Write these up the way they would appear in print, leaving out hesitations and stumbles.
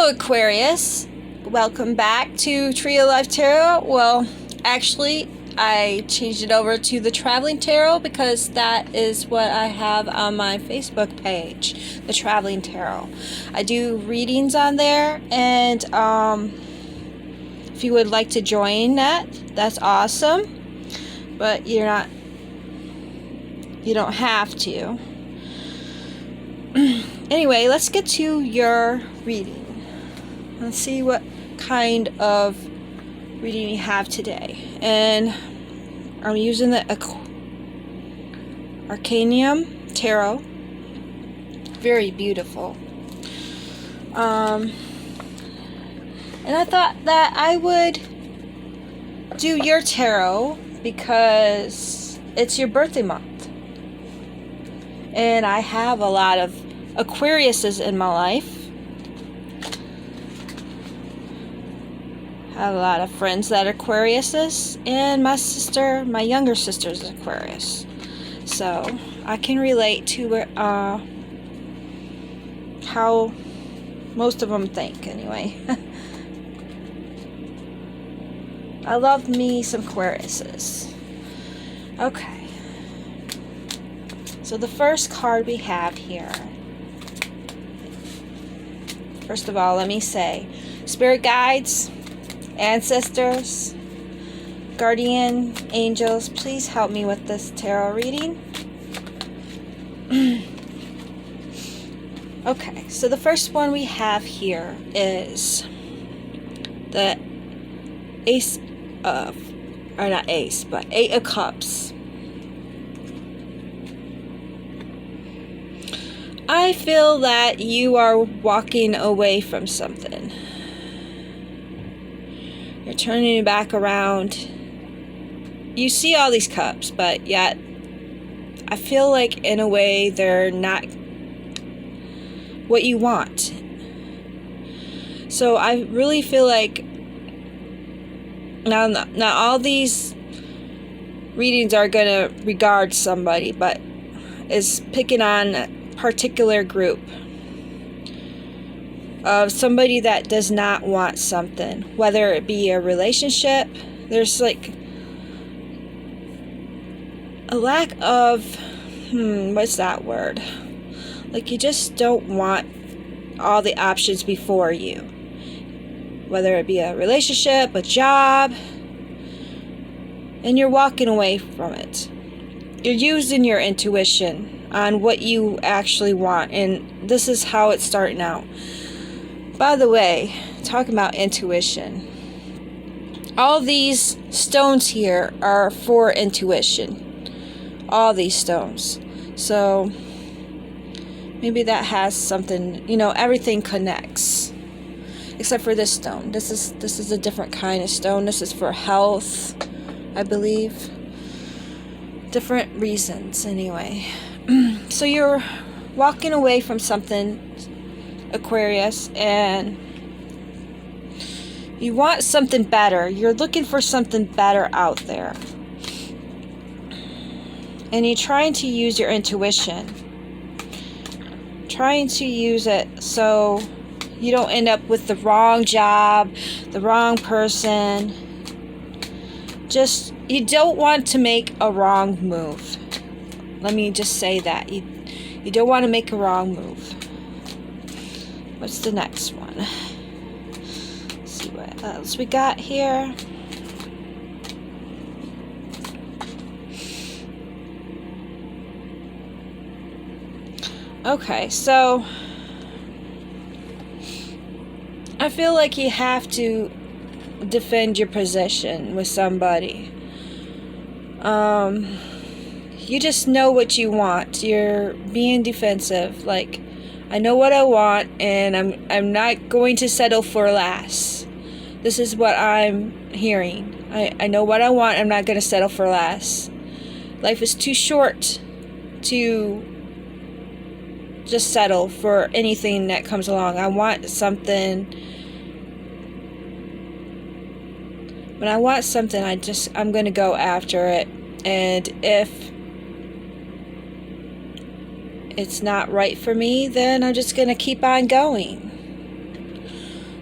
Hello, Aquarius. Welcome back to Tree of Life Tarot. Well, actually, I changed it over to the Traveling Tarot because that is what I have on my Facebook page, the Traveling Tarot. I do readings on there, and if you would like to join that, that's awesome. But you don't have to. Anyway, let's get to your reading. Let's see what kind of reading you have today. And I'm using the Arcanium Tarot. Very beautiful. And I thought that I would do your tarot because it's your birthday month. And I have a lot of Aquariuses in my life. I have a lot of friends that are Aquariuses, and my younger sister is Aquarius. So I can relate to how most of them think, anyway. I love me some Aquariuses. Okay. So the first card we have here. First of all, let me say, spirit guides, ancestors, guardian angels, please help me with this tarot reading. Okay, so the first one we have here is the Eight of Cups. I feel that you are walking away from something. You're turning it back around. You see all these cups, but yet I feel like in a way they're not what you want. So I really feel like now not all these readings are going to regard somebody, but is picking on a particular group of somebody that does not want something, whether it be a relationship. There's like a lack of what's that word, like you just don't want all the options before you, whether it be a relationship, a job, and you're walking away from it. You're using your intuition on what you actually want, and this is how it's starting out. By the way, talking about intuition, all these stones here are for intuition. All these stones. So maybe that has something, everything connects. Except for this stone. This is a different kind of stone. This is for health, I believe. Different reasons, anyway. So you're walking away from something, Aquarius, and you want something better. You're looking for something better out there. And you're trying to use your intuition. Trying to use it so you don't end up with the wrong job, the wrong person. You don't want to make a wrong move. Let me just say that. You don't want to make a wrong move. What's the next one? Let's see what else we got here. Okay, so I feel like you have to defend your position with somebody. You just know what you want. You're being defensive. Like, I know what I want, and I'm not going to settle for less. This is what I'm hearing. I know what I want. I'm not going to settle for less. Life is too short to just settle for anything that comes along. I want something. When I want something, I'm going to go after it. And if it's not right for me, then I'm just going to keep on going.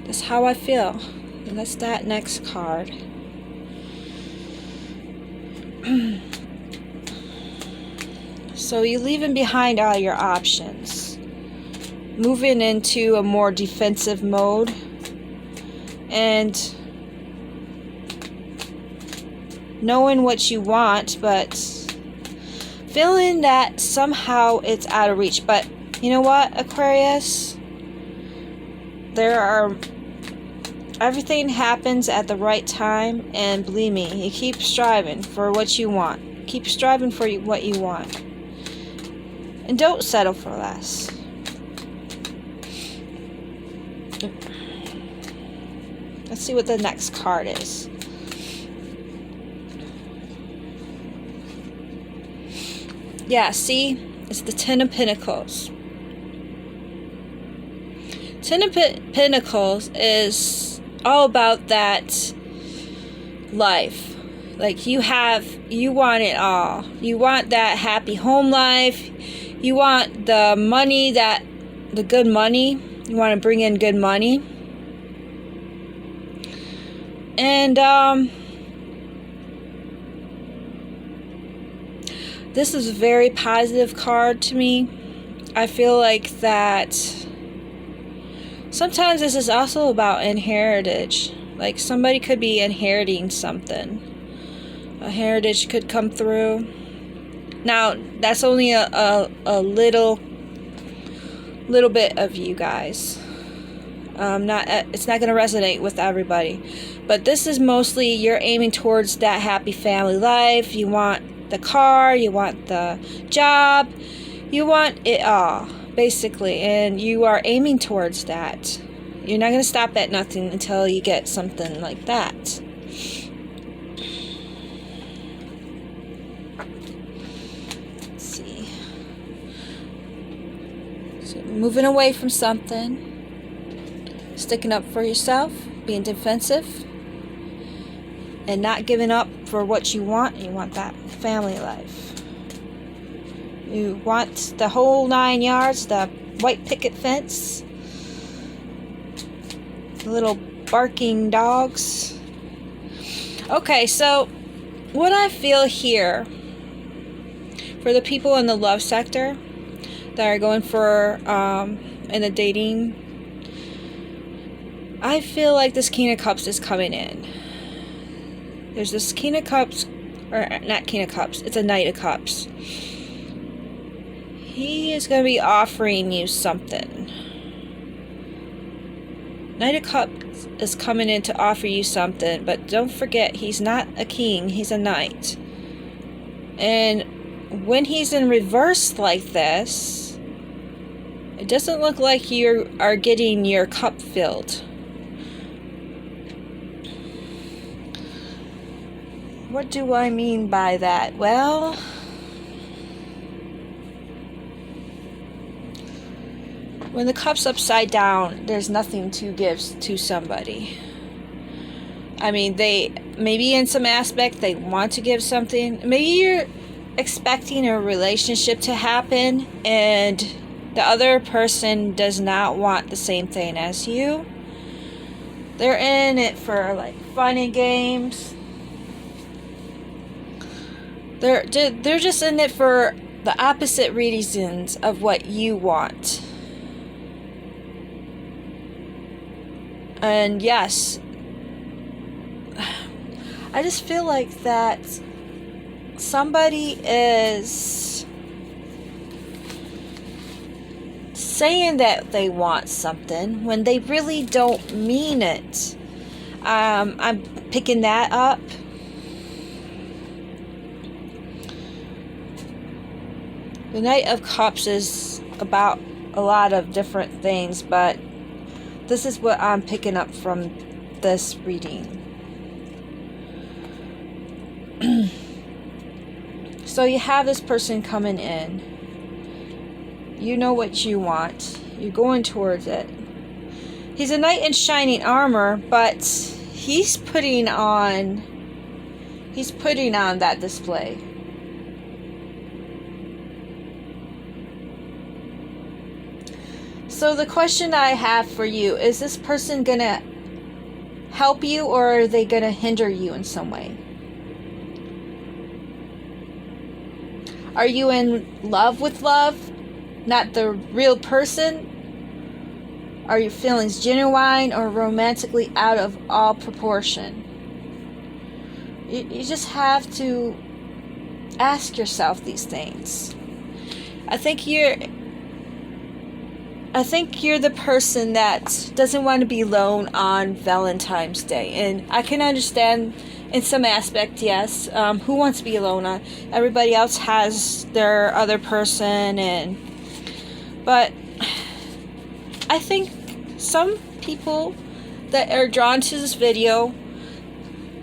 That's how I feel. And that's that next card. So you're leaving behind all your options, moving into a more defensive mode, and knowing what you want, but feeling that somehow it's out of reach. But you know what, Aquarius? Everything happens at the right time, and believe me, you keep striving for what you want. Keep striving for what you want. And don't settle for less. Let's see what the next card is. Yeah, see? It's the Ten of Pentacles. Ten of Pentacles is all about that life. Like you want it all. You want that happy home life. You want the money, the good money. You want to bring in good money. And this is a very positive card to me. I feel like that sometimes this is also about inheritance. Like somebody could be inheriting something. A heritage could come through. Now, that's only a little bit of you guys. It's not going to resonate with everybody. But this is mostly you're aiming towards that happy family life. You want the car, you want the job, you want it all, basically. And you are aiming towards that. You're not going to stop at nothing until you get something like that. Let's see. So moving away from something. Sticking up for yourself, being defensive, and not giving up for what you want. You want that family life. You want the whole 9 yards, the white picket fence, the little barking dogs. Okay, so what I feel here for the people in the love sector that are going for in the dating, I feel like this King of Cups is coming in. There's this King of Cups, or not King of Cups, it's a Knight of Cups. He is going to be offering you something. Knight of Cups is coming in to offer you something, but don't forget, he's not a king, he's a knight. And when he's in reverse like this, it doesn't look like you are getting your cup filled. What do I mean by that? Well, when the cup's upside down, there's nothing to give to somebody. I mean, maybe in some aspect they want to give something. Maybe you're expecting a relationship to happen and the other person does not want the same thing as you. They're in it for like fun and games. They're just in it for the opposite reasons of what you want. And yes, I just feel like that somebody is saying that they want something when they really don't mean it. I'm picking that up. The Knight of Cups is about a lot of different things, but this is what I'm picking up from this reading. So you have this person coming in. You know what you want. You're going towards it. He's a knight in shining armor, but he's putting on that display. So the question I have for you, is this person gonna help you, or are they gonna hinder you in some way? Are you in love with love, not the real person? Are your feelings genuine or romantically out of all proportion? You just have to ask yourself these things. I think you're the person that doesn't want to be alone on Valentine's Day. And I can understand in some aspect, yes. Who wants to be alone? Everybody else has their other person, but I think some people that are drawn to this video,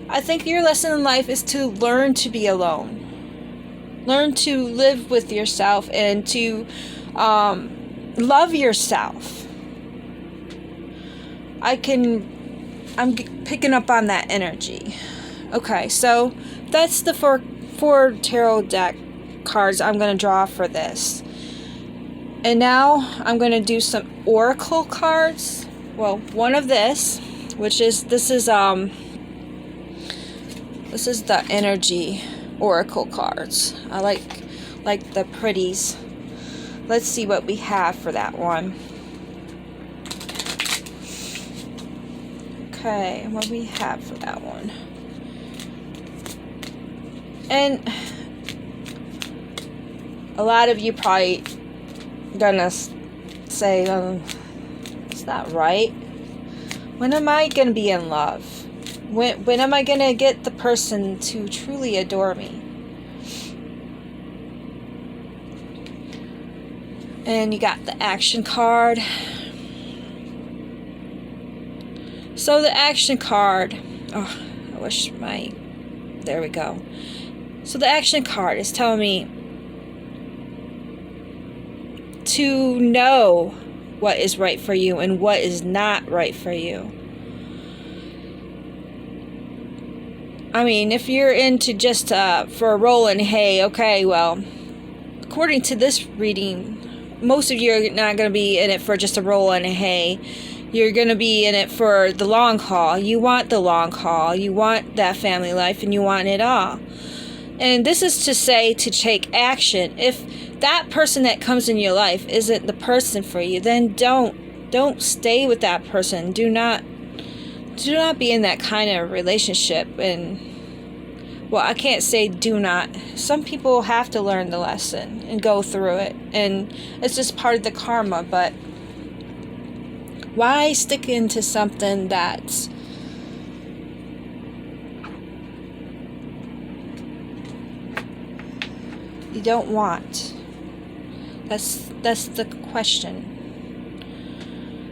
I think your lesson in life is to learn to be alone. Learn to live with yourself and to love yourself. I'm picking up on that energy. Okay, so that's the four tarot deck cards I'm going to draw for this. And now I'm going to do some oracle cards. Well, one of this is the energy oracle cards. I like the pretties. Let's see what we have for that one. Okay, what we have for that one. And a lot of you probably gonna say, it's not right. When am I gonna be in love? When am I gonna get the person to truly adore me? And you got the action card. So the action card, there we go. So the action card is telling me to know what is right for you and what is not right for you. I mean, if you're into just for a roll in hay, okay, well, according to this reading, most of you are not going to be in it for just a roll in hay. You're going to be in it for the long haul. You want the long haul. You want that family life, and you want it all. And this is to say to take action. If that person that comes in your life isn't the person for you, then don't stay with that person. Do not be in that kind of relationship. And well, I can't say do not. Some people have to learn the lesson and go through it, and it's just part of the karma. But why stick into something that's you don't want? That's the question.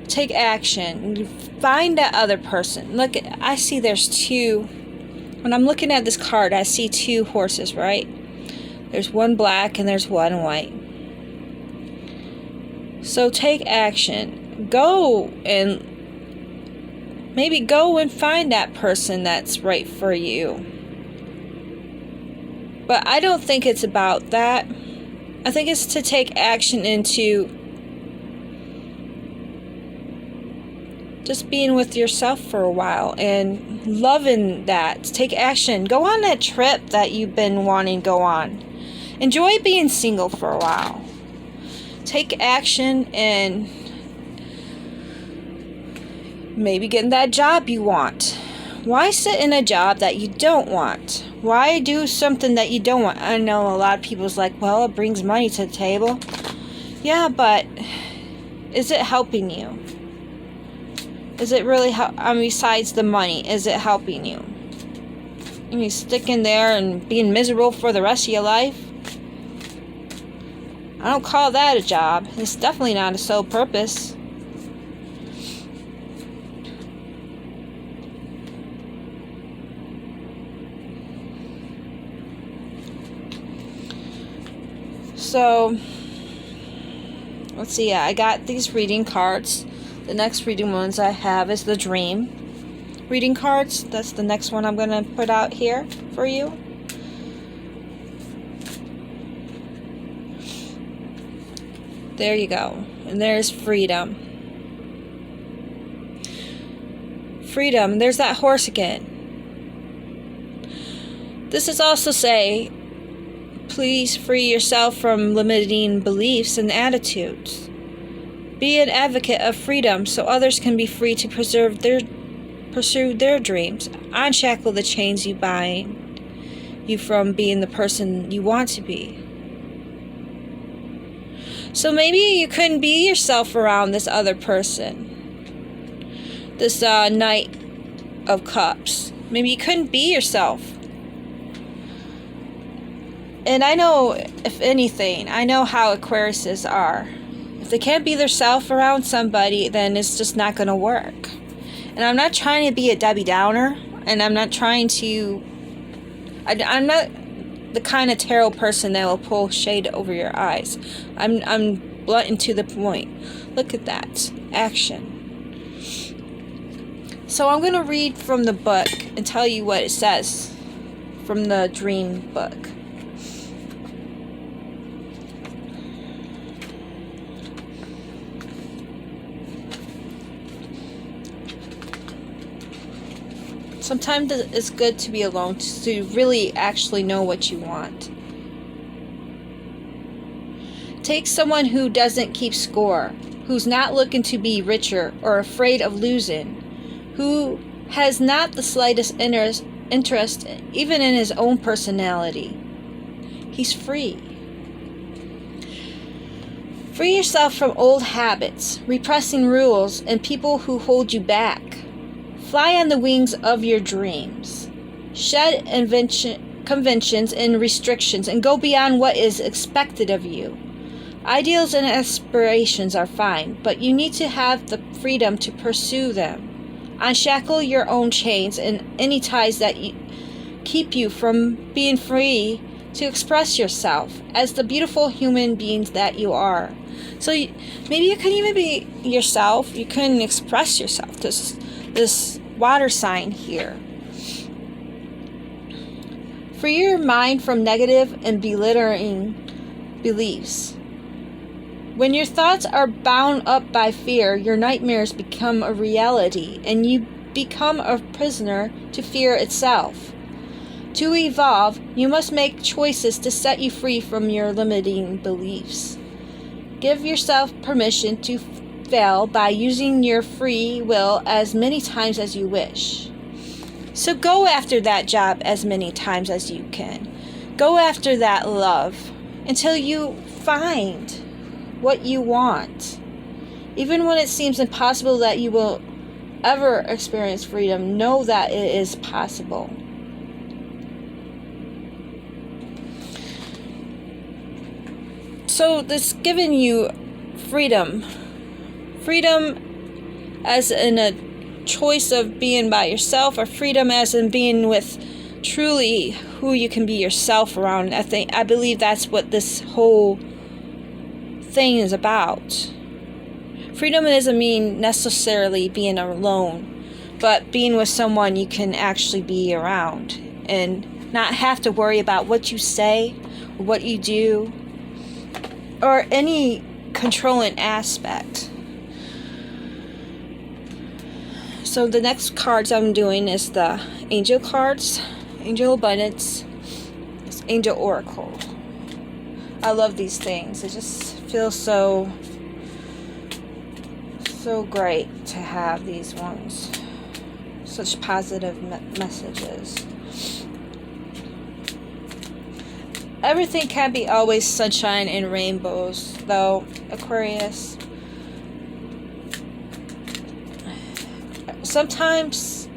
Take action. Find that other person. Look, I see there's two. When I'm looking at this card, I see two horses, right? There's one black and there's one white. So take action. Go and find that person that's right for you. But I don't think it's about that. I think it's to take action into just being with yourself for a while and loving that. Take action. Go on that trip that you've been wanting to go on. Enjoy being single for a while. Take action and maybe getting that job you want. Why sit in a job that you don't want? Why do something that you don't want? I know a lot of people's like, well, it brings money to the table. Yeah, but is it helping you? Is it really besides the money, is it helping you? You sticking there and being miserable for the rest of your life? I don't call that a job. It's definitely not a sole purpose. So, let's see. I got these reading cards. The next reading ones I have is the dream reading cards. That's the next one I'm going to put out here for you. There you go. And there's freedom. Freedom. There's that horse again. This is also say, please free yourself from limiting beliefs and attitudes. Be an advocate of freedom so others can be free to pursue their dreams. Unshackle the chains you bind you from being the person you want to be. So maybe you couldn't be yourself around this other person. This Knight of Cups. Maybe you couldn't be yourself. And I know, if anything, I know how Aquariuses are. If they can't be themselves around somebody, then it's just not going to work. And I'm not trying to be a Debbie Downer, and I'm not trying to... I'm not the kind of tarot person that will pull shade over your eyes. I'm blunt and to the point. Look at that. Action. So I'm going to read from the book and tell you what it says from the dream book. Sometimes it's good to be alone to really actually know what you want. Take someone who doesn't keep score, who's not looking to be richer or afraid of losing, who has not the slightest interest even in his own personality. He's free. Free yourself from old habits, repressing rules, and people who hold you back. Fly on the wings of your dreams. Shed conventions and restrictions and go beyond what is expected of you. Ideals and aspirations are fine, but you need to have the freedom to pursue them. Unshackle your own chains and any ties that keep you from being free to express yourself as the beautiful human beings that you are. So maybe you couldn't even be yourself. You couldn't express yourself. This water sign here. Free your mind from negative and belittling beliefs. When your thoughts are bound up by fear, your nightmares become a reality, and you become a prisoner to fear itself. To evolve, you must make choices to set you free from your limiting beliefs. Give yourself permission to fail by using your free will as many times as you wish. So go after that job as many times as you can. Go after that love until you find what you want. Even when it seems impossible that you will ever experience freedom, know that it is possible. So this giving you freedom as in a choice of being by yourself, or freedom as in being with truly who you can be yourself around. I believe that's what this whole thing is about. Freedom doesn't mean necessarily being alone, but being with someone you can actually be around and not have to worry about what you say or what you do or any controlling aspect. So the next cards I'm doing is the Angel cards, Angel Abundance, it's Angel Oracle. I love these things. It just feels so great to have these ones. Such positive messages. Everything can't be always sunshine and rainbows, though, Aquarius. Sometimes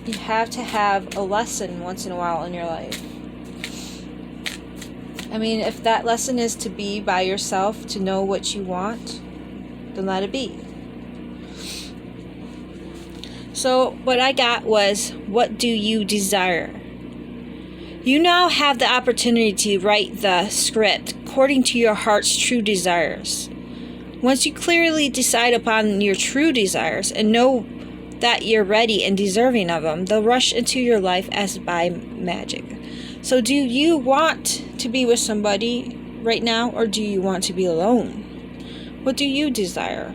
you have to have a lesson once in a while in your life. I mean, if that lesson is to be by yourself, to know what you want, then let it be. So what I got was, what do you desire? You now have the opportunity to write the script according to your heart's true desires. Once you clearly decide upon your true desires and know that you're ready and deserving of them, they'll rush into your life as by magic. So do you want to be with somebody right now, or do you want to be alone? What do you desire?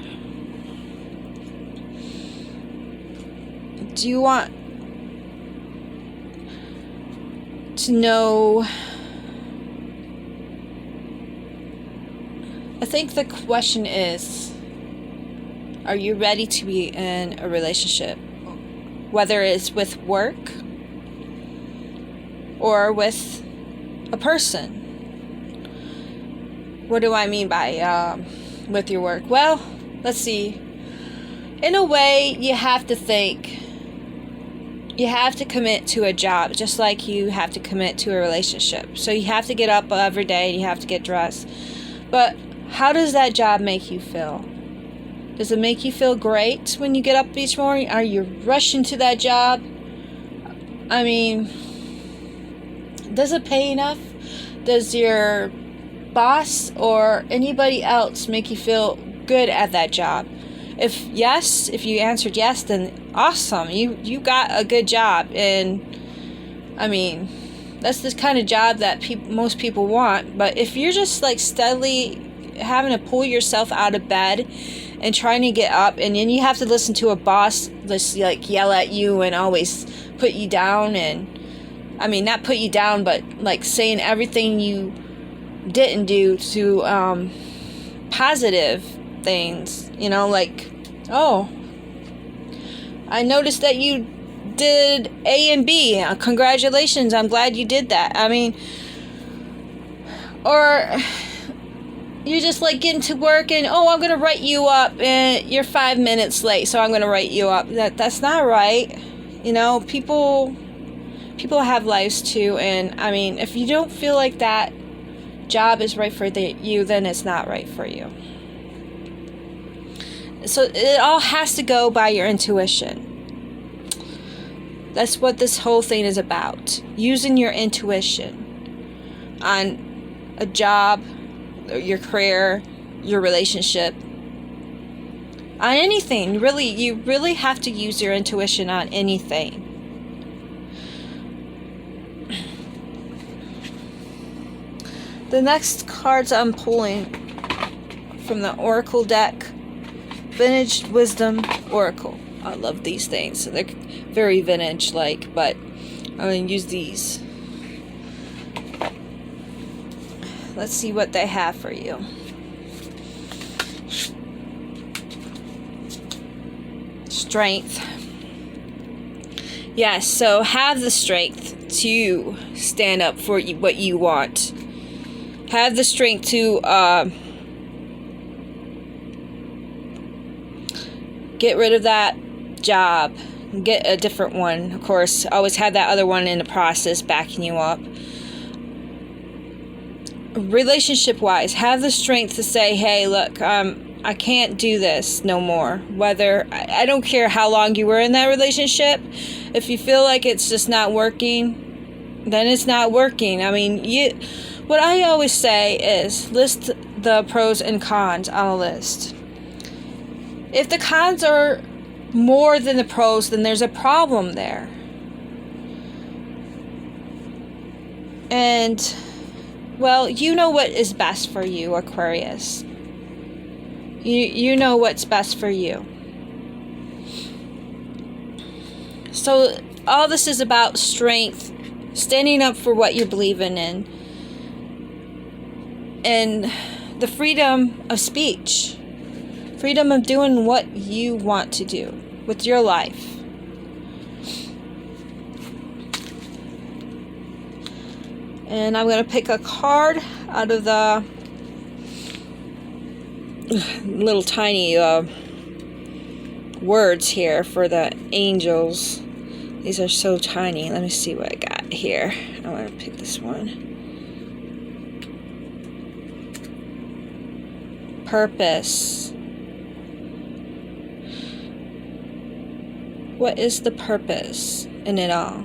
Do you want to know? I think the question is, are you ready to be in a relationship? Whether it's with work or with a person. What do I mean by with your work? Well, let's see. In a way, you have to think. You have to commit to a job, just like you have to commit to a relationship. So you have to get up every day and you have to get dressed. But how does that job make you feel? Does it make you feel great when you get up each morning? Are you rushing to that job? I mean, does it pay enough? Does your boss or anybody else make you feel good at that job? If you answered yes, then awesome. You got a good job. And I mean, that's the kind of job that most people want. But if you're just like steadily having to pull yourself out of bed and trying to get up, and then you have to listen to a boss just like yell at you and always put you down, and I mean, not put you down, but like saying everything you didn't do to positive things, like, oh, I noticed that you did A and B. Congratulations, I'm glad you did that. I mean, or you just like getting to work and, oh, I'm gonna write you up and you're 5 minutes late, so I'm gonna write you up. That's not right. People have lives too, and I mean, if you don't feel like that job is right for you, then it's not right for you. So it all has to go by your intuition. That's what this whole thing is about. Using your intuition on a job, your career, your relationship, on anything. You really have to use your intuition on anything. The next cards I'm pulling from the Oracle deck, Vintage Wisdom Oracle. I love these things. They're very vintage-like, but I'm going to use these. Let's see what they have for you. Strength. Yes, so have the strength to stand up for what you want. Have the strength to get rid of that job, get a different one. Of course, always have that other one in the process backing you up. Relationship wise, have the strength to say, hey, look, I can't do this no more. Whether, I don't care how long you were in that relationship, if you feel like it's just not working, then it's not working. I mean, what I always say is list the pros and cons on a list. If the cons are more than the pros, then there's a problem there. And, well, you know what is best for you, Aquarius. You know what's best for you. So all this is about strength, standing up for what you're believing in, and the freedom of speech, freedom of doing what you want to do with your life. And I'm going to pick a card out of the little tiny words here for the angels. These are so tiny. Let me see what I got here. I'm going to pick this one. Purpose. What is the purpose in it all?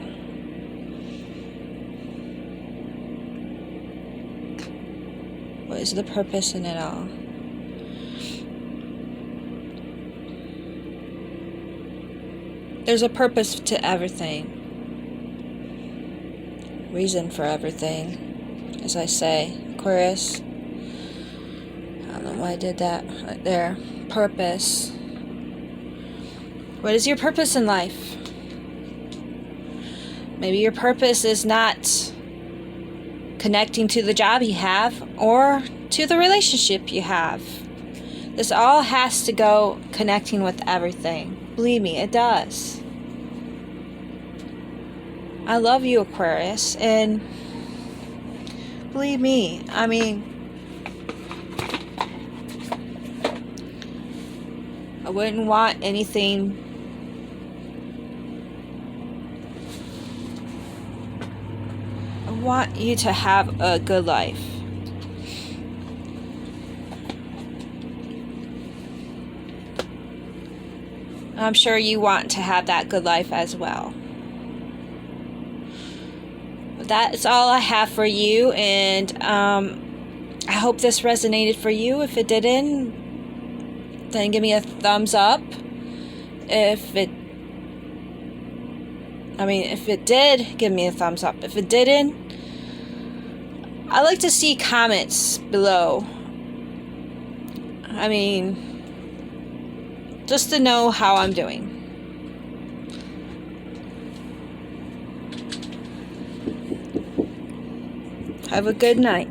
What is the purpose in it all? There's a purpose to everything. Reason for everything, as I say. Aquarius. I don't know why I did that right there. Purpose. What is your purpose in life? Maybe your purpose is not connecting to the job you have or to the relationship you have. This all has to go connecting with everything. Believe me, it does. I love you, Aquarius, and believe me, I mean, I wouldn't want anything I want you to have a good life. I'm sure you want to have that good life as well. That's all I have for you, and I hope this resonated for you. If it didn't, then give me a thumbs up. If it did, give me a thumbs up. If it didn't, I like to see comments below. I mean, just to know how I'm doing. Have a good night.